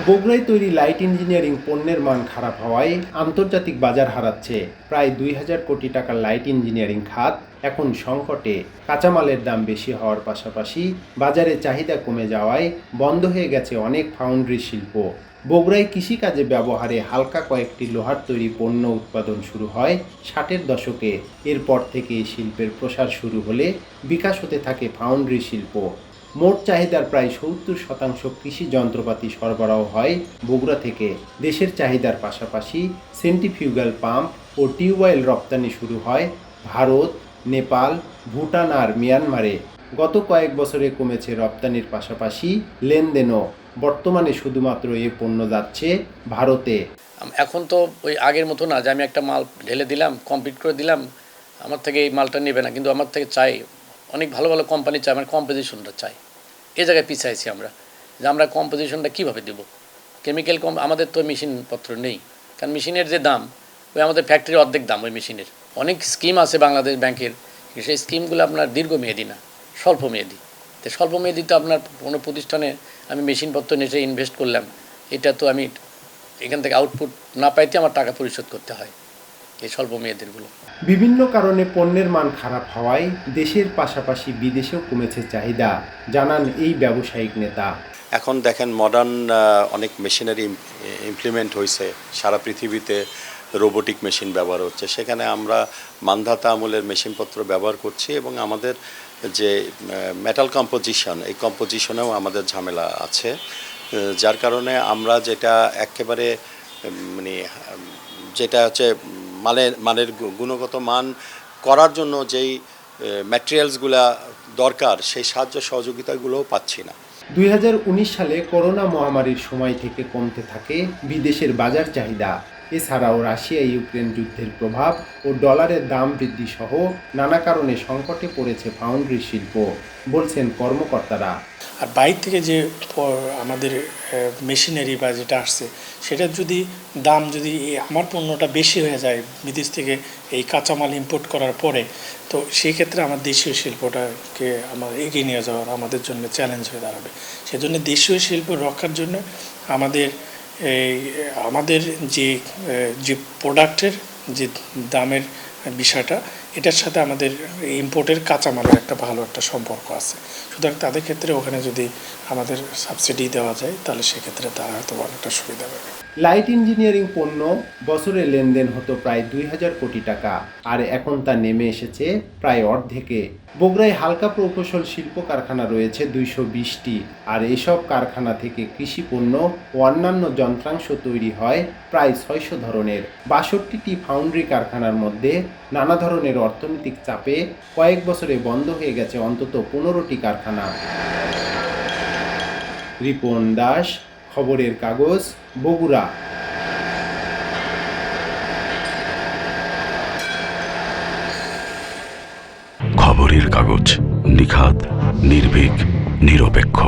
বগুড়ায় তৈরি light engineering পণ্যের মান খারাপ হওয়ায় আন্তর্জাতিক বাজার হারাচ্ছে। প্রায় ২,০০০ কোটি টাকার লাইট ইঞ্জিনিয়ারিং খাত এখন সংকটে। কাঁচামালের দাম বেশি হওয়ার পাশাপাশি বাজারে চাহিদা কমে যাওয়ায় বন্ধ হয়ে গেছে অনেক ফাউন্ড্রি শিল্প। বগুড়ায় কৃষিকাজে ব্যবহারে হালকা কয়েকটি লোহার তৈরি পণ্য উৎপাদন শুরু হয় ৬০-এর দশকে। এরপর থেকে এই শিল্পের প্রসার শুরু হলে বিকাশ হতে থাকে ফাউন্ড্রি শিল্প। মোট চাহিদার প্রায় ৭০% কৃষি যন্ত্রপাতি সরবরাহ হয় বগুড়া থেকে। দেশের চাহিদার পাশাপাশি সেন্ট্রিফিউগাল পাম্প ও টিউবওয়েল রপ্তানি শুরু হয় ভারত, নেপাল, ভুটান আর মিয়ানমারে। গত কয়েক বছরে কমেছে রপ্তানির পাশাপাশি লেনদেনও। বর্তমানে শুধুমাত্র এ পণ্য যাচ্ছে ভারতে। এখন তো ওই আগের মতো না যে আমি একটা মাল ঢেলে দিলাম, কমপ্লিট করে দিলাম, আমার থেকে এই মালটা নেবে না, কিন্তু আমার থেকে চাই অনেক ভালো ভালো কোম্পানি চাই, আমার কম্পোজিশনটা চাই। এই জায়গায় পিছাইছি আমরা, যে আমরা কম্পোজিশনটা কীভাবে দেবো। কেমিক্যাল আমাদের তো মেশিনপত্র নেই, কারণ মেশিনের যে দাম ওই আমাদের ফ্যাক্টরির অর্ধেক দাম ওই মেশিনের। অনেক স্কিম আছে বাংলাদেশ ব্যাংকের, সেই স্কিমগুলো আপনার দীর্ঘমেয়াদী না, স্বল্পমেয়াদী। তো স্বল্পমেয়াদীতে আপনার কোনো প্রতিষ্ঠানে আমি মেশিনপত্র নিয়ে ইনভেস্ট করলাম, এটা তো আমি এখান থেকে আউটপুট না পাইতে আমার টাকা পরিশোধ করতে হয় এই স্বল্প মেয়াদেরগুলো। বিভিন্ন কারণে পণ্যের মান খারাপ হওয়ায় দেশের পাশাপাশি বিদেশেও কমেছে চাহিদা, জানান এই ব্যবসায়িক নেতা। এখন দেখেন মডার্ন অনেক মেশিনারি ইমপ্লিমেন্ট হয়েছে, সারা পৃথিবীতে রোবোটিক মেশিন ব্যবহার হচ্ছে। সেখানে আমরা মানধাতা আমলের মেশিনপত্র ব্যবহার করছি এবং আমাদের যে মেটাল কম্পোজিশন, এই কম্পোজিশনেও আমাদের ঝামেলা আছে, যার কারণে আমরা যেটা একেবারে যেটা হচ্ছে মানের গুণগত মান করার জন্য যেই ম্যাটেরিয়ালসগুলা দরকার সেই সাহায্য সহযোগিতাগুলোও পাচ্ছি না। ২০১৯ সালে করোনা মহামারীর সময় থেকে কমতে থাকে বিদেশের বাজার চাহিদা। এছাড়াও রাশিয়া ইউক্রেন যুদ্ধের প্রভাব ও ডলারের দাম বৃদ্ধি সহ নানা কারণে সংকটে পড়েছে ফাউন্ড্রি শিল্প, বলছেন কর্মকর্তারা। আর বাইরে থেকে যে আমাদের মেশিনারি বা যেটা আসছে সেটার যদি দাম যদি আমার পণ্যটা বেশি হয়ে যায় বিদেশ থেকে এই কাঁচামাল ইম্পোর্ট করার পরে, তো সেই ক্ষেত্রে আমার দেশীয় শিল্পটাকে আমার এগিয়ে নিয়ে যাওয়ার আমাদের জন্য চ্যালেঞ্জ হয়ে দাঁড়াবে। সেজন্য দেশীয় শিল্প রক্ষার জন্য আমাদের যে প্রোডাক্টের যে দামের বিষয়টা, এটার সাথে আমাদের ইম্পোর্টের কাঁচামালের একটা ভালো একটা সম্পর্ক আছে। সুতরাং তাদের ক্ষেত্রে ওখানে যদি আমাদের সাবসিডি দেওয়া যায় তাহলে সেক্ষেত্রে তারা হয়তো অনেকটা সুবিধা পাবে। লাইট ইঞ্জিনিয়ারিং পণ্য বছরে লেনদেন হতো প্রায় ২,০০০ কোটি টাকা, আর এখন তা নেমে এসেছে প্রায় অর্ধেকে। বগুড়ায় হালকা প্রকৌশল শিল্প কারখানা রয়েছে ২২০টি, আর এসব কারখানা থেকে কৃষি পণ্য ও অন্যান্য যন্ত্রাংশ তৈরি হয় প্রায় ৬০০ ধরনের। ৬২টি ফাউন্ড্রি কারখানার মধ্যে নানা ধরনের অর্থনৈতিক চাপে কয়েক বছরে বন্ধ হয়ে গেছে অন্তত ১৫টি কারখানা। রিপন দাস, খবরের কাগজ, বগুড়া। খবরের কাগজ, নিখাত, নির্ভীক, নিরপেক্ষ।